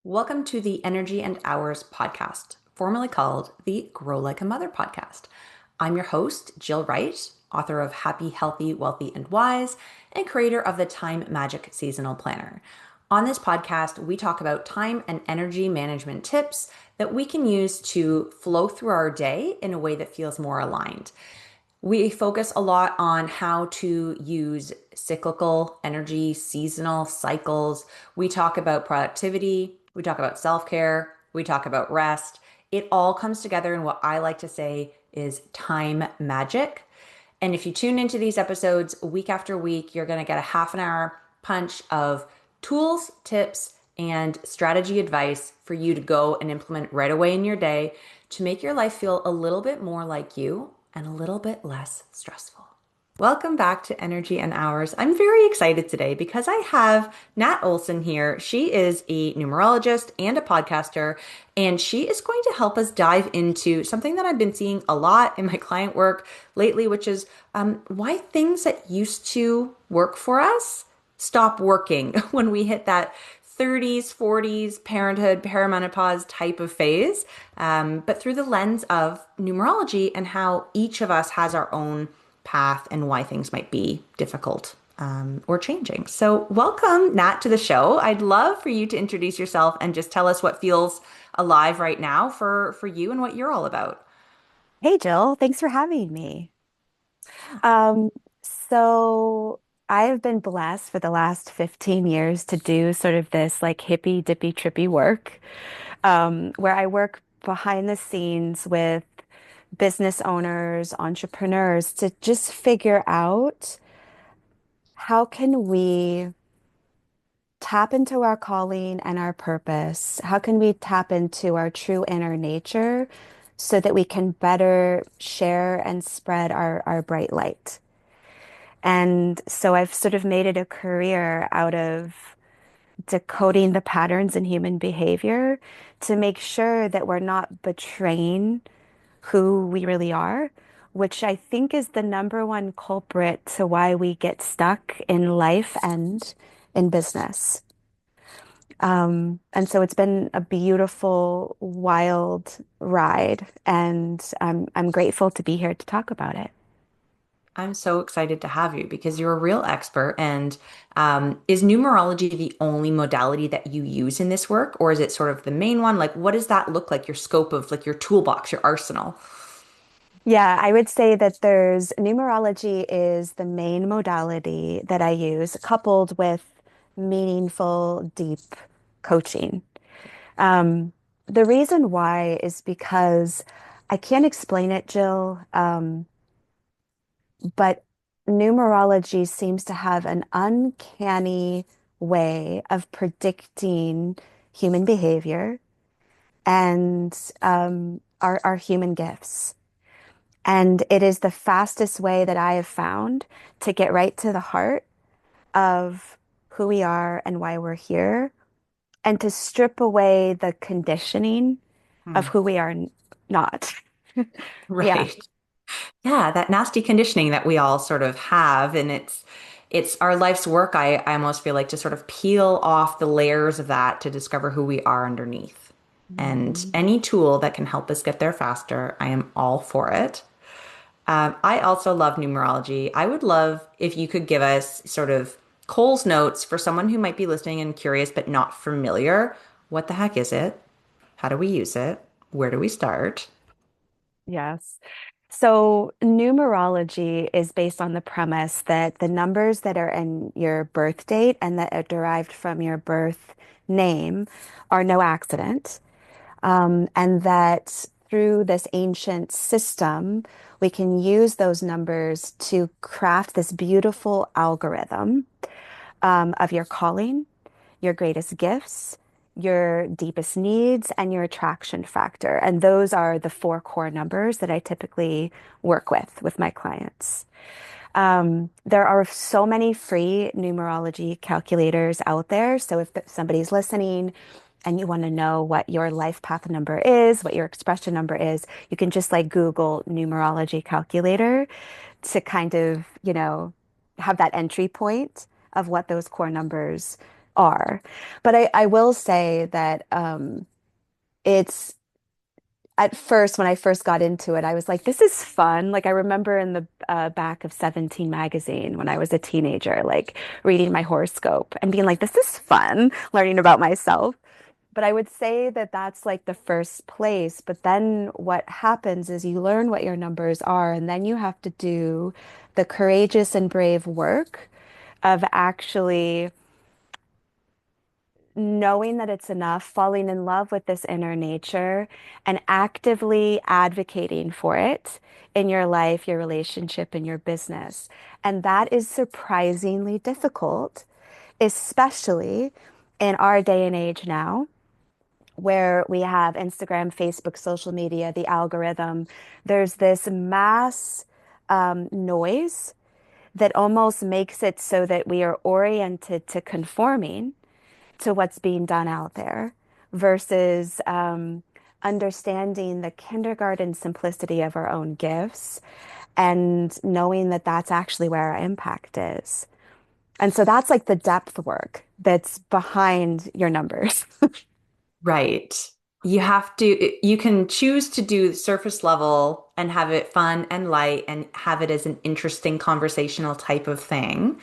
Welcome to the Energy and Hours podcast, formerly called the Grow Like a Mother podcast. I'm your host, Jill Wright, author of Happy, Healthy, Wealthy, and Wise, and creator of the Time Magic Seasonal Planner. On this podcast, we talk about time and energy management tips that we can use to flow through our day in a way that feels more aligned. We focus a lot on how to use cyclical energy, seasonal cycles. We talk about productivity. We talk about self care. We talk about rest. It all comes together in what I like to say is time magic. And if you tune into these episodes week after week, you're going to get a half an hour punch of tools, tips, and strategy advice for you to go and implement right away in your day to make your life feel a little bit more like you and a little bit less stressful. Welcome back to Energy and Hours. I'm very excited today because I have Nat Olson here. She is a numerologist and a podcaster, and she is going to help us dive into something that I've been seeing a lot in my client work lately, which is why things that used to work for us stop working when we hit that 30s, 40s, parenthood, perimenopause type of phase, but through the lens of numerology and how each of us has our own path and why things might be difficult or changing. So, welcome, Nat, to the show. I'd love for you to introduce yourself and just tell us what feels alive right now for you and what you're all about. Hey Jill, thanks for having me. Um, so I've been blessed for the last 15 years to do sort of this like hippy dippy trippy work, where I work behind the scenes with business owners, entrepreneurs to just figure out how can we tap into our calling and our purpose? How can we tap into our true inner nature so that we can better share and spread our bright light? And so I've sort of made it a career out of decoding the patterns in human behavior to make sure that we're not betraying who we really are, which I think is the number one culprit to why we get stuck in life and in business. And so it's been a beautiful, wild ride, and I'm grateful to be here to talk about it. I'm so excited to have you because you're a real expert. And is numerology the only modality that you use in this work, or is it sort of the main one? Like, what does that look like? Your scope of like your toolbox, your arsenal? Yeah, I would say that there's numerology is the main modality that I use, coupled with meaningful, deep coaching. Um, the reason why is because I can't explain it, Jill, but numerology seems to have an uncanny way of predicting human behavior and our human gifts. And it is the fastest way that I have found to get right to the heart of who we are and why we're here, and to strip away the conditioning of Hmm. who we are not. Yeah. Right. Yeah, that nasty conditioning that we all sort of have, and it's our life's work. I almost feel like to sort of peel off the layers of that to discover who we are underneath. And Mhm. any tool that can help us get there faster, I am all for it. I also love numerology. I would love if you could give us sort of Cole's notes for someone who might be listening and curious but not familiar. What the heck is it? How do we use it? Where do we start? Yes. So numerology is based on the premise that the numbers that are in your birth date and that are derived from your birth name are no accident. And that through this ancient system, we can use those numbers to craft this beautiful algorithm of your calling, your greatest gifts, your deepest needs, and your attraction factor. And those are the four core numbers that I typically work with my clients. There are so many free numerology calculators out there. So if somebody's listening and you want to know what your life path number is, what your expression number is, you can just like Google numerology calculator to kind of, have that entry point of what those core numbers are. But I will say that it's at first, when I first got into it, I was like, this is fun. Like, I remember in the back of 17 magazine when I was a teenager, like reading my horoscope and being like, this is fun, learning about myself. But I would say that that's like the first place. But then what happens is you learn what your numbers are, and then you have to do the courageous and brave work of actually knowing that it's enough, falling in love with this inner nature, and actively advocating for it in your life, your relationship, and your business. And that is surprisingly difficult, especially in our day and age now, where we have Instagram, Facebook, social media, the algorithm. There's this mass noise that almost makes it so that we are oriented to conforming to what's being done out there versus understanding the kindergarten simplicity of our own gifts and knowing that that's actually where our impact is. And so that's like the depth work that's behind your numbers. Right. You can choose to do surface level and have it fun and light and have it as an interesting conversational type of thing.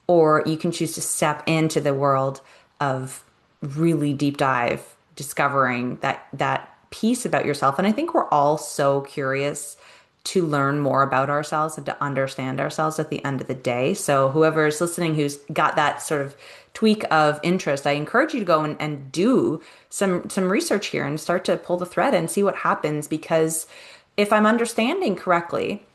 Or you can choose to step into the world of really deep dive, discovering that piece about yourself. And I think we're all so curious to learn more about ourselves and to understand ourselves at the end of the day. So whoever's listening who's got that sort of tweak of interest, I encourage you to go and do some research here and start to pull the thread and see what happens. Because if I'm understanding correctly,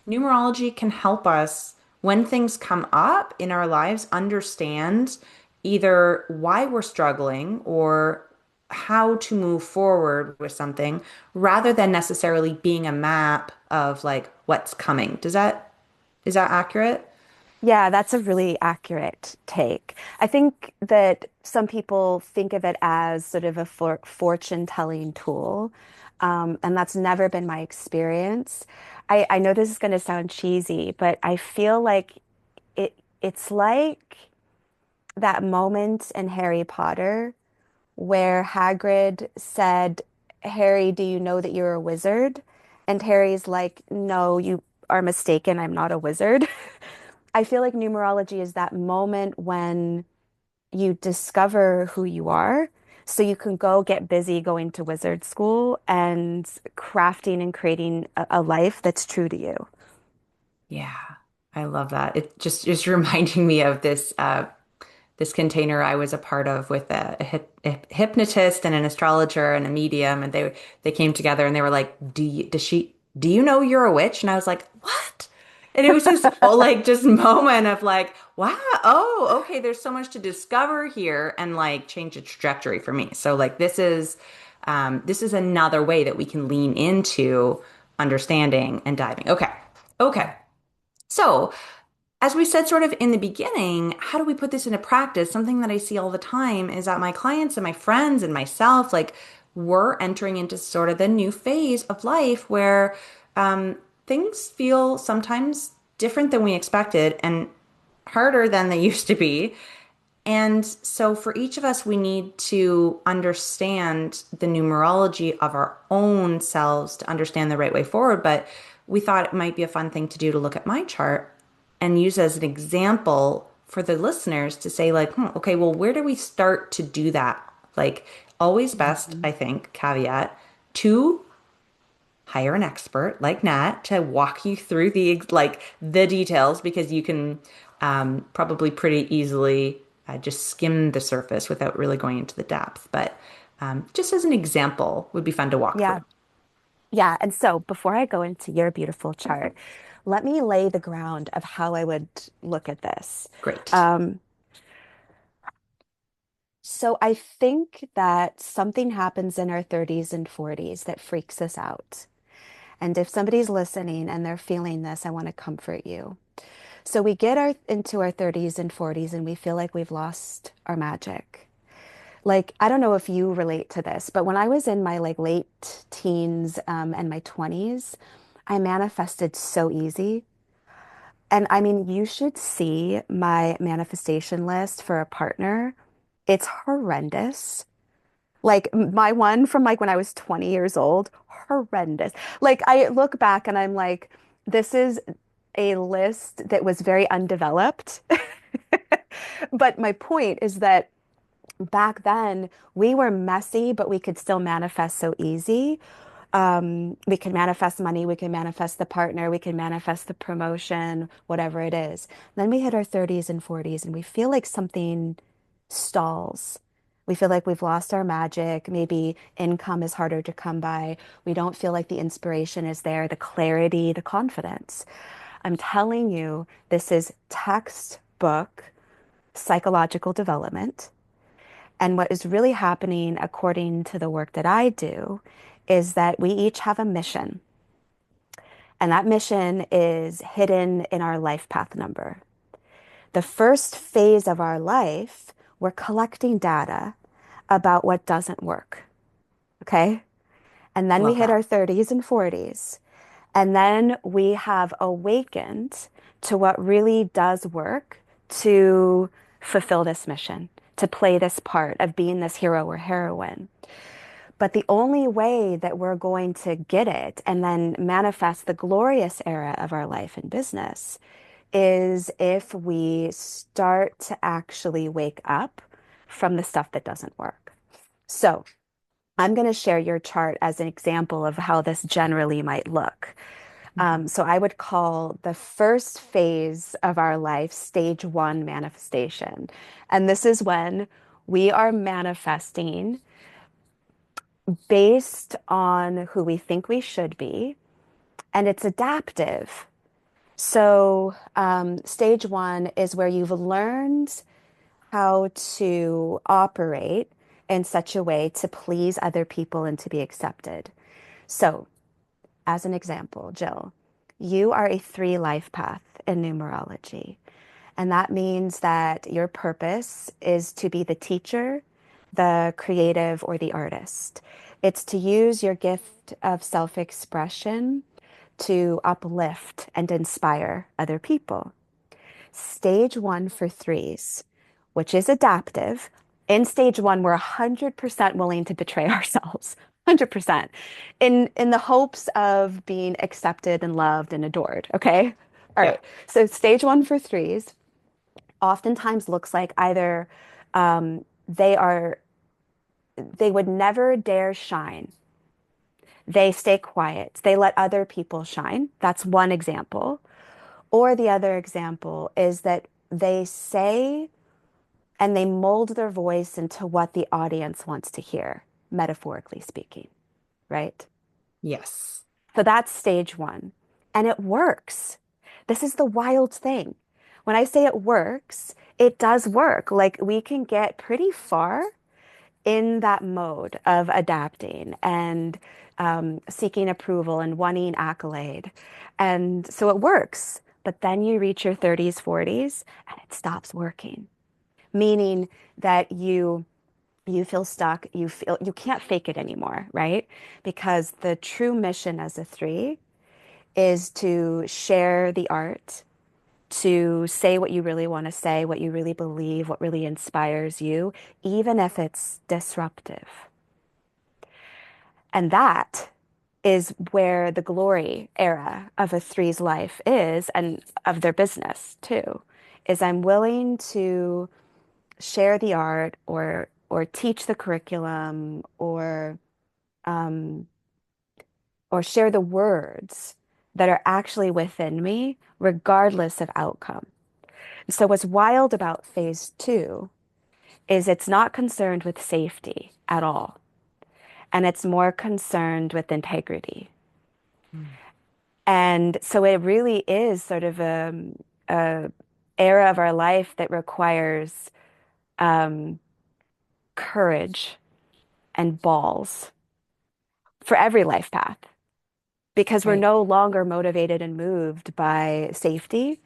numerology can help us when things come up in our lives understand either why we're struggling or how to move forward with something rather than necessarily being a map of like what's coming. Is that accurate? Yeah, that's a really accurate take. I think that some people think of it as sort of a fortune-telling tool, and that's never been my experience. I know this is going to sound cheesy, but I feel like it's like that moment in Harry Potter where Hagrid said, Harry, do you know that you're a wizard? And Harry's like, no, you are mistaken. I'm not a wizard. I feel like numerology is that moment when you discover who you are. So you can go get busy going to wizard school and crafting and creating a life that's true to you. Yeah, I love that. It just reminding me of this container I was a part of with a hypnotist and an astrologer and a medium, and they came together and they were like, do you know you're a witch?" And I was like, "What?" And it was this whole like just moment of like, wow, oh, okay, there's so much to discover here and like change the trajectory for me. So like this is another way that we can lean into understanding and diving. Okay. Okay. So as we said sort of in the beginning, how do we put this into practice? Something that I see all the time is that my clients and my friends and myself, like we're entering into sort of the new phase of life where things feel sometimes different than we expected and harder than they used to be. And so for each of us, we need to understand the numerology of our own selves to understand the right way forward. But we thought it might be a fun thing to do to look at my chart and use as an example for the listeners to say, like, okay, well, where do we start to do that? Like, always best, Mhm. I think, caveat, to hire an expert like Nat to walk you through the details because you can probably pretty easily just skim the surface without really going into the depth. But just as an example, would be fun to walk through. Yeah. Yeah. And so before I go into your beautiful chart, let me lay the ground of how I would look at this. Great. Um, so I think that something happens in our 30s and 40s that freaks us out. And if somebody's listening and they're feeling this, I want to comfort you. So we get into our 30s and 40s and we feel like we've lost our magic. Like, I don't know if you relate to this, but when I was in my like late teens and my 20s, I manifested so easy. And I mean, you should see my manifestation list for a partner. It's horrendous. Like my one from like when I was 20 years old, horrendous. Like I look back and I'm like, this is a list that was very undeveloped. But my point is that back then we were messy, but we could still manifest so easy. We can manifest money, we can manifest the partner, we can manifest the promotion, whatever it is. Then we hit our 30s and 40s and we feel like something stalls. We feel like we've lost our magic. Maybe income is harder to come by. We don't feel like the inspiration is there, the clarity, the confidence. I'm telling you, this is textbook psychological development. And what is really happening, according to the work that I do, is that we each have a mission. And that mission is hidden in our life path number. The first phase of our life, we're collecting data about what doesn't work. Okay. And then we Love hit that. our 30s and 40s. And then we have awakened to what really does work to fulfill this mission, to play this part of being this hero or heroine. But the only way that we're going to get it and then manifest the glorious era of our life and business is if we start to actually wake up from the stuff that doesn't work. So I'm going to share your chart as an example of how this generally might look. Mhm. So I would call the first phase of our life stage one manifestation. And this is when we are manifesting based on who we think we should be, and it's adaptive. So, stage one is where you've learned how to operate in such a way to please other people and to be accepted. So, as an example, Jill, you are a three life path in numerology. And that means that your purpose is to be the teacher, the creative, or the artist. It's to use your gift of self expression to uplift and inspire other people. Stage one for threes, which is adaptive. In stage one, we're 100% willing to betray ourselves. 100% in the hopes of being accepted and loved and adored. Okay. All Yeah. right. So stage one for threes oftentimes looks like either they are they would never dare shine. They stay quiet. They let other people shine. That's one example. Or the other example is that they say and they mold their voice into what the audience wants to hear, metaphorically speaking, right? Yes. So that's stage one. And it works. This is the wild thing. When I say it works, it does work. Like we can get pretty far in that mode of adapting and seeking approval and wanting accolade. And so it works. But then you reach your 30s, 40s, and it stops working, meaning that you feel stuck, you feel you can't fake it anymore, right? Because the true mission as a three is to share the art, to say what you really want to say, what you really believe, what really inspires you, even if it's disruptive. And that is where the glory era of a three's life is, and of their business too, is I'm willing to share the art or teach the curriculum um, or share the words that are actually within me, regardless of outcome. So what's wild about phase two is it's not concerned with safety at all, and it's more concerned with integrity. Mm. And so it really is sort of a era of our life that requires um, courage and balls for every life path because we're Right. no longer motivated and moved by safety.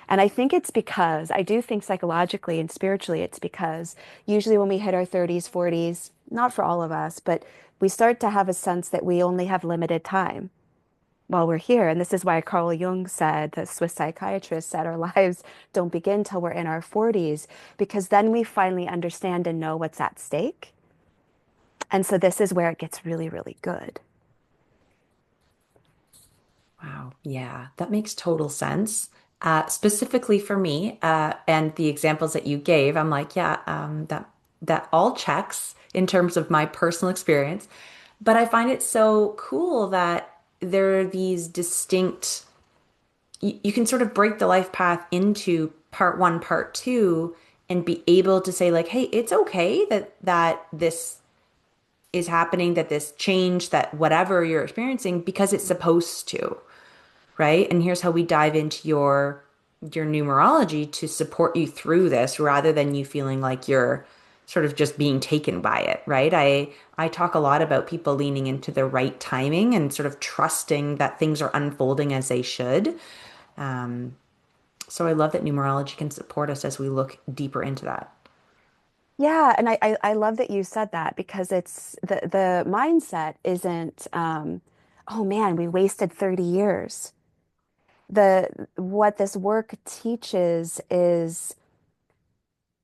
And I think it's because I do think psychologically and spiritually, it's because usually when we hit our 30s, 40s, not for all of us, but we start to have a sense that we only have limited time. while we're here. And this is why Carl Jung said, the Swiss psychiatrist said, our lives don't begin till we're in our 40s, because then we finally understand and know what's at stake. And so this is where it gets really, really good. Wow. Yeah, that makes total sense. Specifically for me, and the examples that you gave, I'm like, yeah, that all checks in terms of my personal experience. But I find it so cool that there are these distinct, you can sort of break the life path into part one, part two, and be able to say like, hey, it's okay that this is happening, that this change, that whatever you're experiencing, because it's supposed to, right? And here's how we dive into your numerology to support you through this rather than you feeling like you're sort of just being taken by it, right? I talk a lot about people leaning into the right timing and sort of trusting that things are unfolding as they should. Um, so I love that numerology can support us as we look deeper into that. Yeah, and I love that you said that, because it's the mindset isn't oh man, we wasted 30 years. The what this work teaches is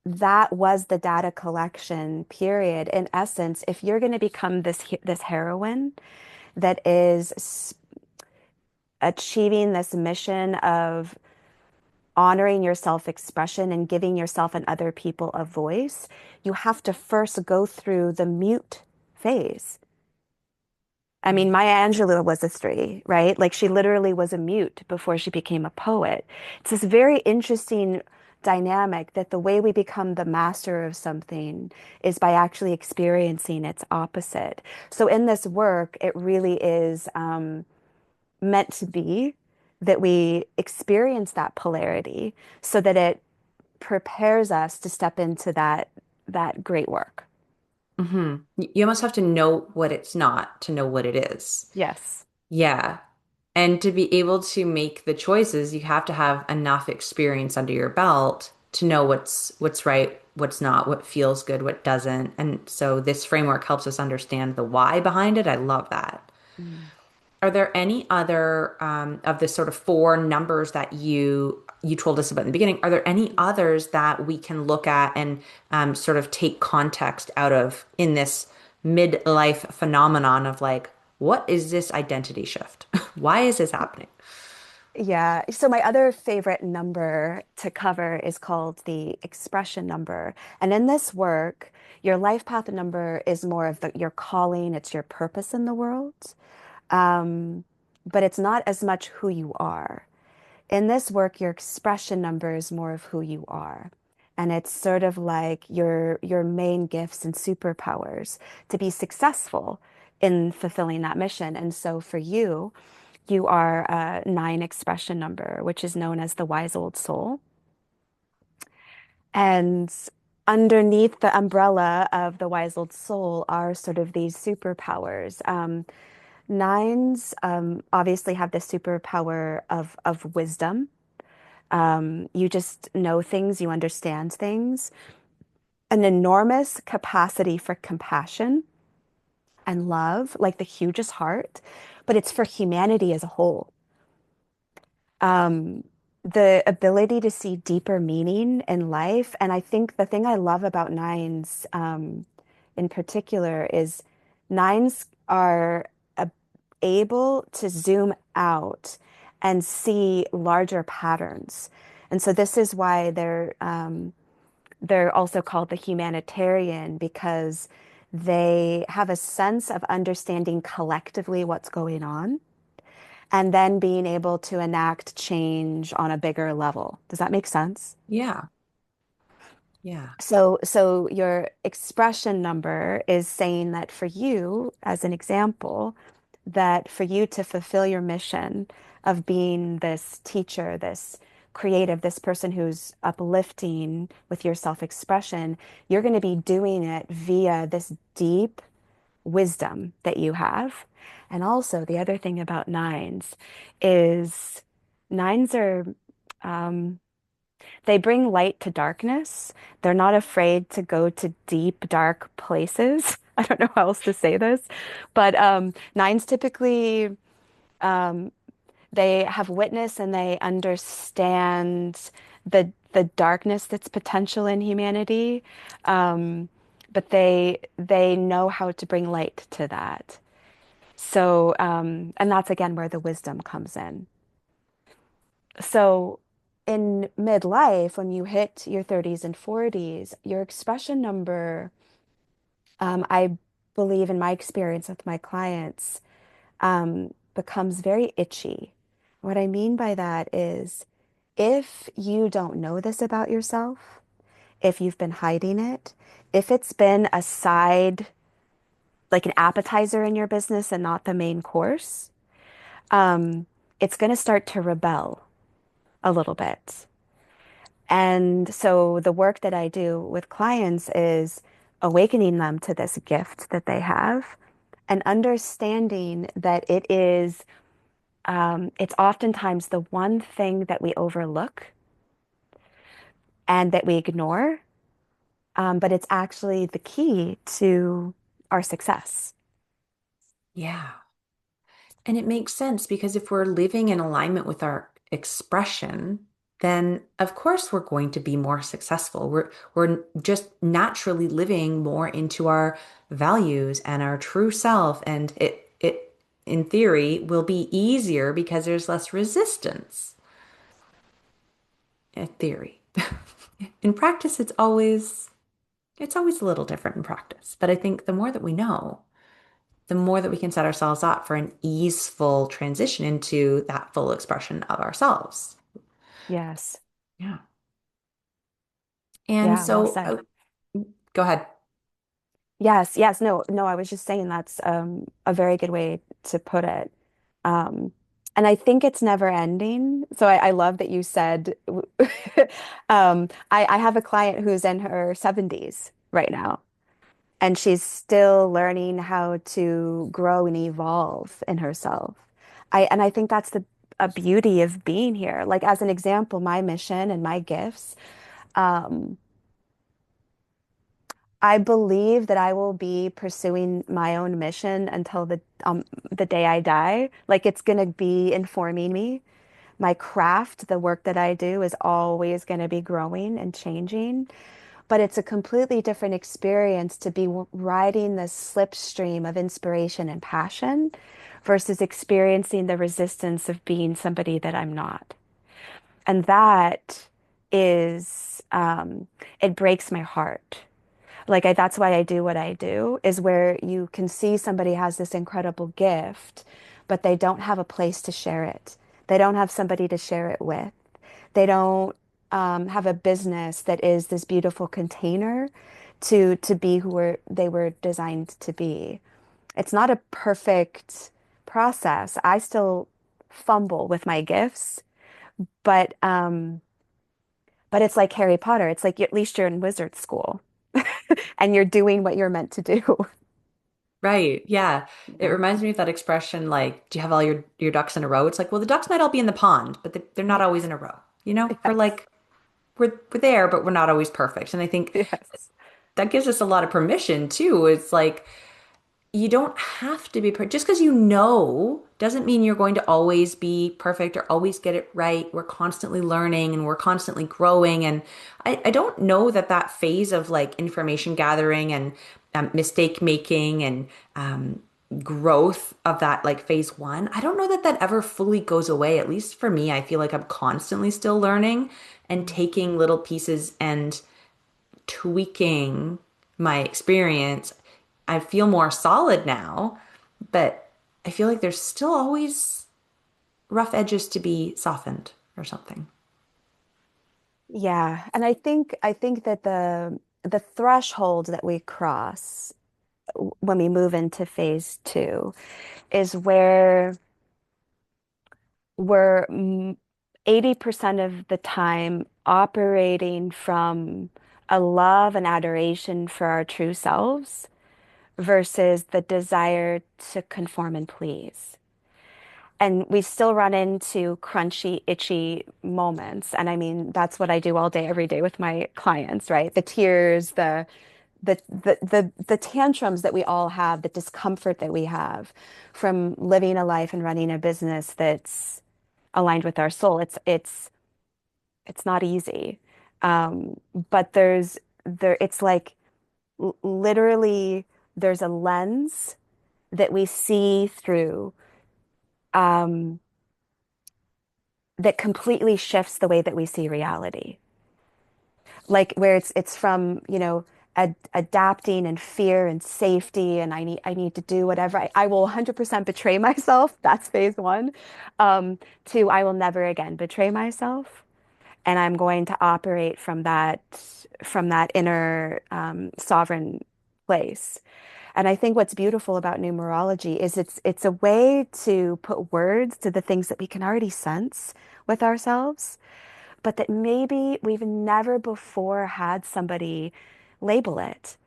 that was the data collection period. In essence, if you're going to become this heroine that is achieving this mission of honoring your self-expression and giving yourself and other people a voice, you have to first go through the mute phase. I mean, Maya Angelou was a three, right? Like she literally was a mute before she became a poet. It's this very interesting dynamic that the way we become the master of something is by actually experiencing its opposite. So in this work, it really is meant to be that we experience that polarity so that it prepares us to step into that great work. Hmm. You almost have to know what it's not to know what it is. Yes. Yeah. And to be able to make the choices, you have to have enough experience under your belt to know what's right, what's not, what feels good, what doesn't. And so this framework helps us understand the why behind it. I love that. Mm. Are there any other of the sort of four numbers that you told us about in the beginning? Are there any others that we can look at and sort of take context out of in this midlife phenomenon of like, what is this identity shift? Why is this happening? Yeah. So my other favorite number to cover is called the expression number. And in this work, your life path number is more of your calling, it's your purpose in the world. Um, but it's not as much who you are. In this work, your expression number is more of who you are. And it's sort of like your main gifts and superpowers to be successful in fulfilling that mission. And so for you, you are a nine expression number, which is known as the wise old soul. And underneath the umbrella of the wise old soul are sort of these superpowers. Nines obviously have the superpower of wisdom. You just know things, you understand things, an enormous capacity for compassion and love, like the hugest heart, but it's for humanity as a whole. um, the ability to see deeper meaning in life. And I think the thing I love about nines, in particular, is nines are able to zoom out and see larger patterns. And so this is why they're also called the humanitarian, because they have a sense of understanding collectively what's going on and then being able to enact change on a bigger level. Does that make sense? Yeah. Yeah. So your expression number is saying that for you, as an example, that for you to fulfill your mission of being this teacher, this creative, this person who's uplifting with your self-expression, you're going to be doing it via this deep wisdom that you have. And also, the other thing about nines is nines are, um, they bring light to darkness. They're not afraid to go to deep, dark places. I don't know how else to say this, but nines typically They have witness and they understand the darkness that's potential in humanity, but they know how to bring light to that. So, and that's again where the wisdom comes in. So, in midlife, when you hit your 30s and 40s, your expression number, I believe in my experience with my clients, becomes very itchy. What I mean by that is if you don't know this about yourself, if you've been hiding it, if it's been a side, like an appetizer in your business and not the main course, it's going to start to rebel a little bit. And so the work that I do with clients is awakening them to this gift that they have and understanding that it's oftentimes the one thing that we overlook and that we ignore, but it's actually the key to our success. Yeah. And it makes sense because if we're living in alignment with our expression, then of course we're going to be more successful. We're just naturally living more into our values and our true self. And it in theory will be easier because there's less resistance. In theory. In practice, it's always a little different in practice. But I think the more that we know, the more that we can set ourselves up for an easeful transition into that full expression of ourselves. Yes. Yeah. And Yeah, well so, said. go ahead. Yes, yes, no, no, I was just saying that's a very good way to put it. Um, and I think it's never ending. So I love that you said, I have a client who's in her 70s right now, and she's still learning how to grow and evolve in herself. And I think that's the a beauty of being here. Like as an example, my mission and my gifts. Um, I believe that I will be pursuing my own mission until the day I die. Like it's going to be informing me. My craft, the work that I do is always going to be growing and changing, but it's a completely different experience to be riding this slipstream of inspiration and passion versus experiencing the resistance of being somebody that I'm not. And that is, it breaks my heart. That's why I do what I do, is where you can see somebody has this incredible gift, but they don't have a place to share it. They don't have somebody to share it with. They don't have a business that is this beautiful container to be they were designed to be. It's not a perfect process. I still fumble with my gifts, but but it's like Harry Potter. It's like at least you're in wizard school and you're doing what you're meant to do. Right. Yeah. It Yeah. reminds me of that expression, like, do you have all your ducks in a row? It's like, well, the ducks might all be in the pond, but they're not always Yes. in a row. You know, we're Yes. like, we're there, but we're not always perfect. And I think Yes. that gives us a lot of permission too. It's like, you don't have to be perfect. Just because you know doesn't mean you're going to always be perfect or always get it right. We're constantly learning and we're constantly growing. And I don't know that that phase of like information gathering and mistake making and growth of that like phase one, I don't know that that ever fully goes away. At least for me, I feel like I'm constantly still learning and taking little pieces and tweaking my experience. I feel more solid now, but I feel like there's still always rough edges to be softened or something. Yeah. And I think that the threshold that we cross when we move into phase two is where we're 80% of the time operating from a love and adoration for our true selves versus the desire to conform and please. And we still run into crunchy, itchy moments. And I mean, that's what I do all day, every day with my clients, right? The tears, the tantrums that we all have, the discomfort that we have from living a life and running a business that's aligned with our soul. It's not easy. But it's like literally there's a lens that we see through um, that completely shifts the way that we see reality. Like where it's from, adapting and fear and safety, and I need to do whatever. I will 100% betray myself. That's phase one. To I will never again betray myself, and I'm going to operate from that inner sovereign place. And I think what's beautiful about numerology is it's a way to put words to the things that we can already sense with ourselves, but that maybe we've never before had somebody label it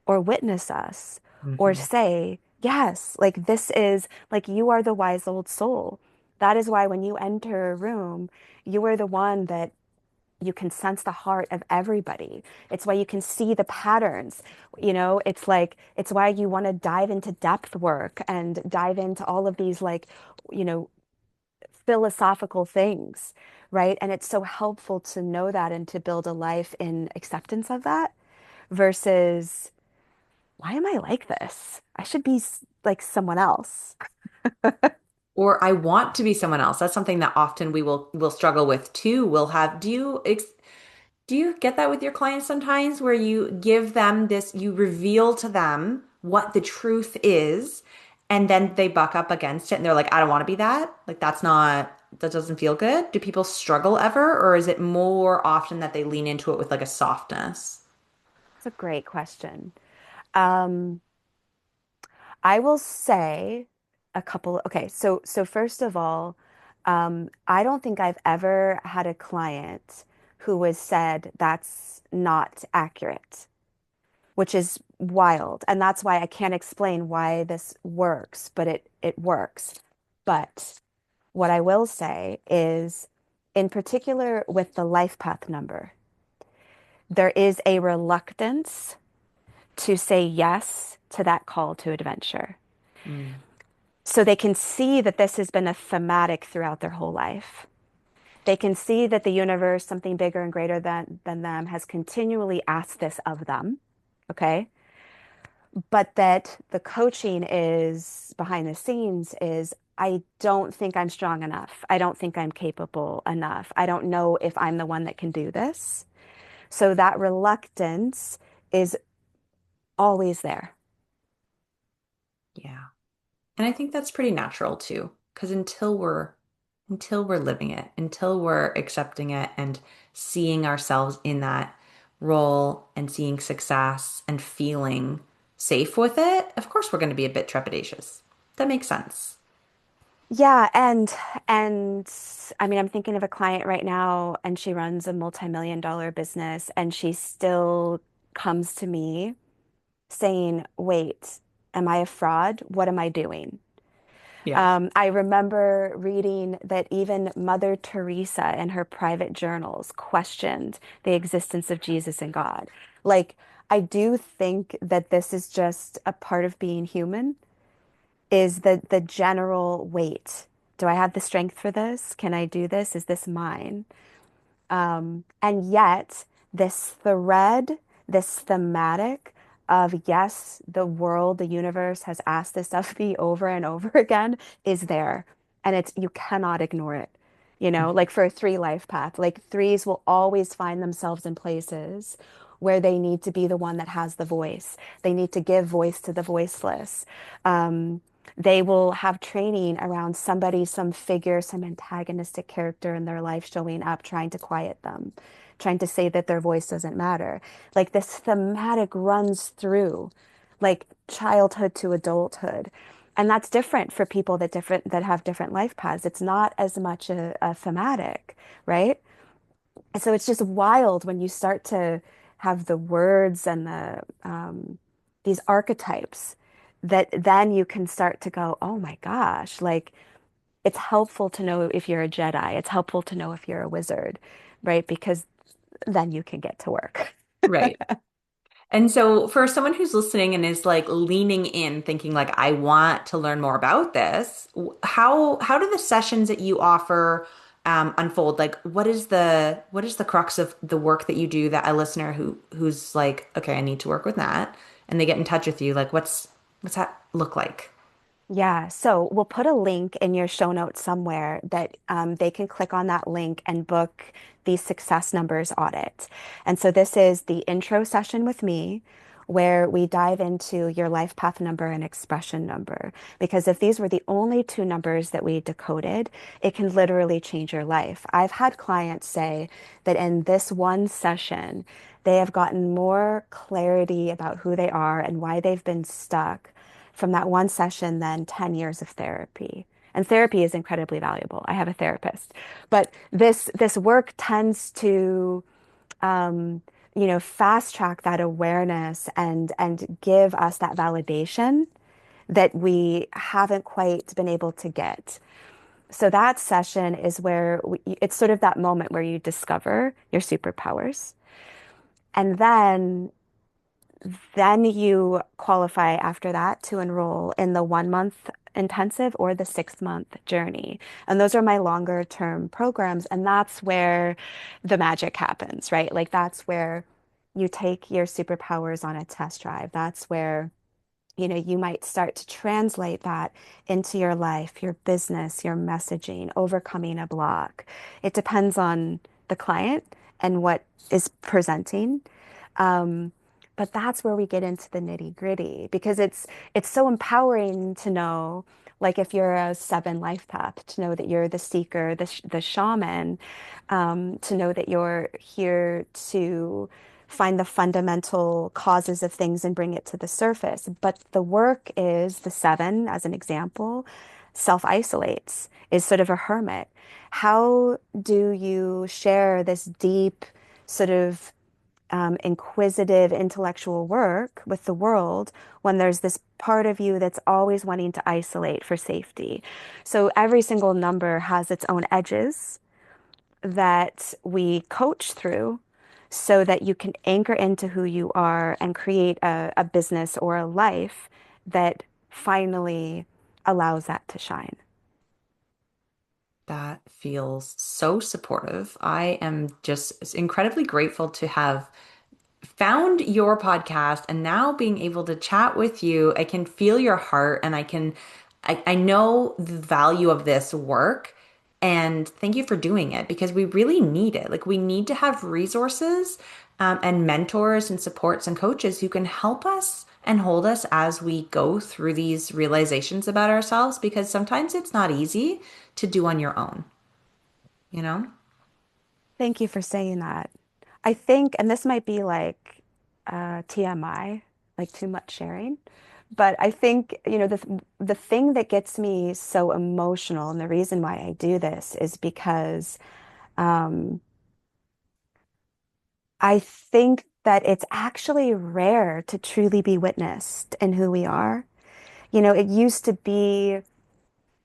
or witness us or Hmm. say, yes, like this is like you are the wise old soul. That is why when you enter a room, you are the one that you can sense the heart of everybody. It's why you can see the patterns. It's like, it's why you want to dive into depth work and dive into all of these, like, you know, philosophical things, right? And it's so helpful to know that and to build a life in acceptance of that versus, why am I like this? I should be like someone else. Or I want to be someone else. That's something that often we will struggle with too. We'll have, do you get that with your clients sometimes where you give them this, you reveal to them what the truth is, and then they buck up against it and they're like, I don't want to be that. Like that doesn't feel good. Do people struggle ever, or is it more often that they lean into it with like a softness? It's a great question. Um, I will say okay, so first of all, I don't think I've ever had a client who was said that's not accurate, which is wild. And that's why I can't explain why this works, but it works. But what I will say is, in particular with the life path number, there is a reluctance to say yes to that call to adventure. Mm, So they can see that this has been a thematic throughout their whole life. They can see that the universe, something bigger and greater than them, has continually asked this of them. Okay. But that the coaching is behind the scenes is, I don't think I'm strong enough. I don't think I'm capable enough. I don't know if I'm the one that can do this. So that reluctance is always there. yeah. And I think that's pretty natural too, because until we're living it, until we're accepting it and seeing ourselves in that role and seeing success and feeling safe with it, of course we're going to be a bit trepidatious. That makes sense. Yeah, and I mean, I'm thinking of a client right now, and she runs a multi-million-dollar business, and she still comes to me saying, "Wait, am I a fraud? What am I doing?" Yeah. I remember reading that even Mother Teresa in her private journals questioned the existence of Jesus and God. Like, I do think that this is just a part of being human, is the general weight. Do I have the strength for this? Can I do this? Is this mine? And yet, this thread, this thematic of yes, the world, the universe has asked this of me over and over again is there. And you cannot ignore it. Like for a three life path, like threes will always find themselves in places where they need to be the one that has the voice. They need to give voice to the voiceless. They will have training around somebody, some figure, some antagonistic character in their life showing up, trying to quiet them, trying to say that their voice doesn't matter. Like this thematic runs through like childhood to adulthood. And that's different for people that have different life paths. It's not as much a thematic, right? And so it's just wild when you start to have the words and these archetypes that then you can start to go, oh my gosh, like it's helpful to know if you're a Jedi. It's helpful to know if you're a wizard, right? Because then you can get to work. Right. And so for someone who's listening and is like leaning in, thinking like, I want to learn more about this, how do the sessions that you offer unfold? Like what is the crux of the work that you do that a listener who's like, okay, I need to work with Nat, and they get in touch with you, like what's that look like? Yeah, so we'll put a link in your show notes somewhere that they can click on that link and book the success numbers audit. And so this is the intro session with me, where we dive into your life path number and expression number. Because if these were the only two numbers that we decoded, it can literally change your life. I've had clients say that in this one session, they have gotten more clarity about who they are and why they've been stuck from that one session than 10 years of therapy. And therapy is incredibly valuable. I have a therapist. But this work tends to fast track that awareness and give us that validation that we haven't quite been able to get. So that session is where it's sort of that moment where you discover your superpowers. And then you qualify after that to enroll in the 1 month intensive or the 6 month journey. And those are my longer term programs. And that's where the magic happens, right? Like that's where you take your superpowers on a test drive. That's where you might start to translate that into your life, your business, your messaging, overcoming a block. It depends on the client and what is presenting. Um, but that's where we get into the nitty gritty because it's so empowering to know, like if you're a 7 life path, to know that you're the seeker, the shaman, to know that you're here to find the fundamental causes of things and bring it to the surface. But the work is the 7, as an example, self-isolates, is sort of a hermit. How do you share this deep sort of inquisitive intellectual work with the world when there's this part of you that's always wanting to isolate for safety? So every single number has its own edges that we coach through so that you can anchor into who you are and create a business or a life that finally allows that to shine. That feels so supportive. I am just incredibly grateful to have found your podcast and now being able to chat with you. I can feel your heart and I know the value of this work. And thank you for doing it because we really need it. Like, we need to have resources and mentors and supports and coaches who can help us and hold us as we go through these realizations about ourselves because sometimes it's not easy to do on your own, you know? Thank you for saying that. I think, and this might be like TMI, like too much sharing, but I think, the thing that gets me so emotional and the reason why I do this is because um, I think that it's actually rare to truly be witnessed in who we are. It used to be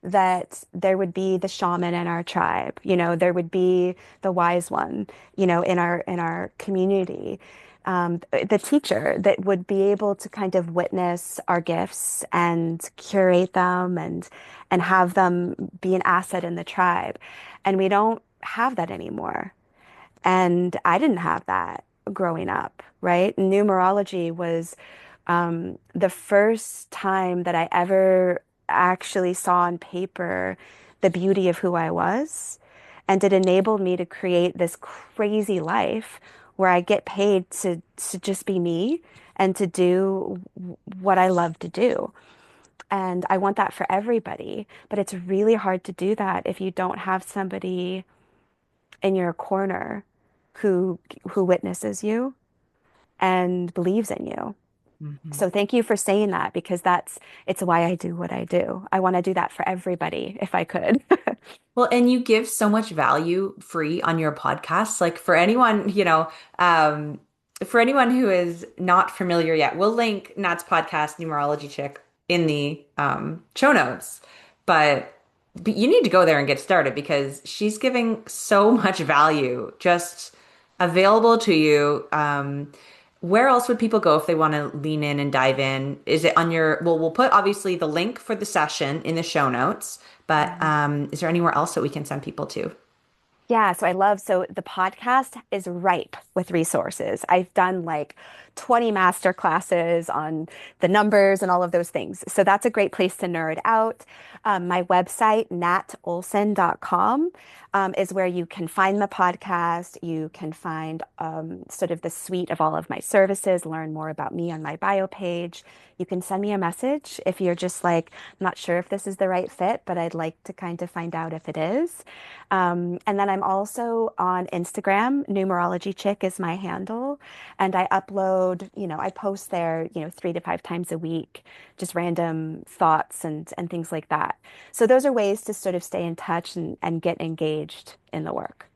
that there would be the shaman in our tribe, there would be the wise one, in our community, the teacher that would be able to kind of witness our gifts and curate them and have them be an asset in the tribe. And we don't have that anymore. And I didn't have that growing up, right? Numerology was the first time that I ever actually saw on paper the beauty of who I was. And it enabled me to create this crazy life where I get paid to just be me and to do what I love to do. And I want that for everybody. But it's really hard to do that if you don't have somebody in your corner who who witnesses you and believes in you. Mhm. So thank you for saying that because it's why I do what I do. I want to do that for everybody if I could. Well, and you give so much value free on your podcast. Like for anyone, for anyone who is not familiar yet, we'll link Nat's podcast, Numerology Chick, in the show notes. But you need to go there and get started because she's giving so much value just available to you. Where else would people go if they want to lean in and dive in? Is it on your, well, we'll put obviously the link for the session in the show notes, but is there anywhere else that we can send people to? Yeah, so the podcast is ripe with resources. I've done like 20 master classes on the numbers and all of those things. So that's a great place to nerd out. My website, natolson.com, is where you can find the podcast. You can find sort of the suite of all of my services, learn more about me on my bio page. You can send me a message if you're just like, not sure if this is the right fit, but I'd like to kind of find out if it is. And then I'm also on Instagram. Numerology Chick is my handle. And I upload, I post there, 3 to 5 times a week, just random thoughts and things like that. So those are ways to sort of stay in touch and get engaged in the work.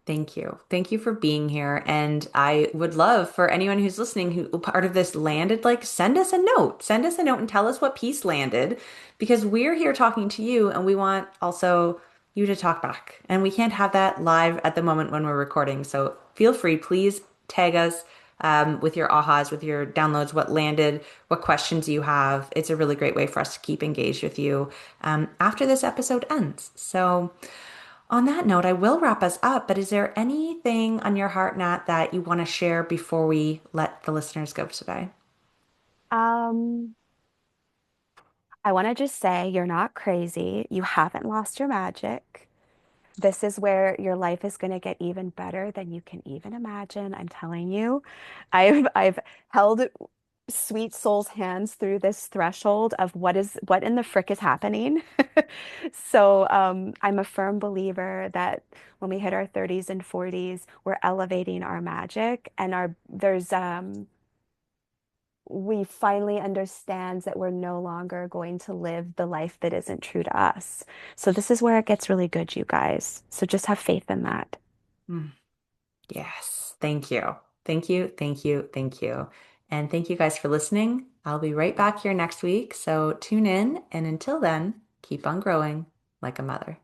Thank you. Thank you for being here. And I would love for anyone who's listening who part of this landed, like send us a note. Send us a note and tell us what piece landed because we're here talking to you and we want also you to talk back. And we can't have that live at the moment when we're recording. So feel free, please tag us with your ahas, with your downloads, what landed, what questions you have. It's a really great way for us to keep engaged with you after this episode ends. So, on that note, I will wrap us up, but is there anything on your heart, Nat, that you want to share before we let the listeners go today? Um, I want to just say you're not crazy. You haven't lost your magic. This is where your life is going to get even better than you can even imagine. I'm telling you. I've held sweet soul's hands through this threshold of what in the frick is happening. So I'm a firm believer that when we hit our 30s and 40s, we're elevating our magic and our there's we finally understand that we're no longer going to live the life that isn't true to us. So this is where it gets really good, you guys. So just have faith in that. Mm, yes. Thank you. Thank you. Thank you. Thank you. And thank you guys for listening. I'll be right back here next week. So tune in. And until then, keep on growing like a mother.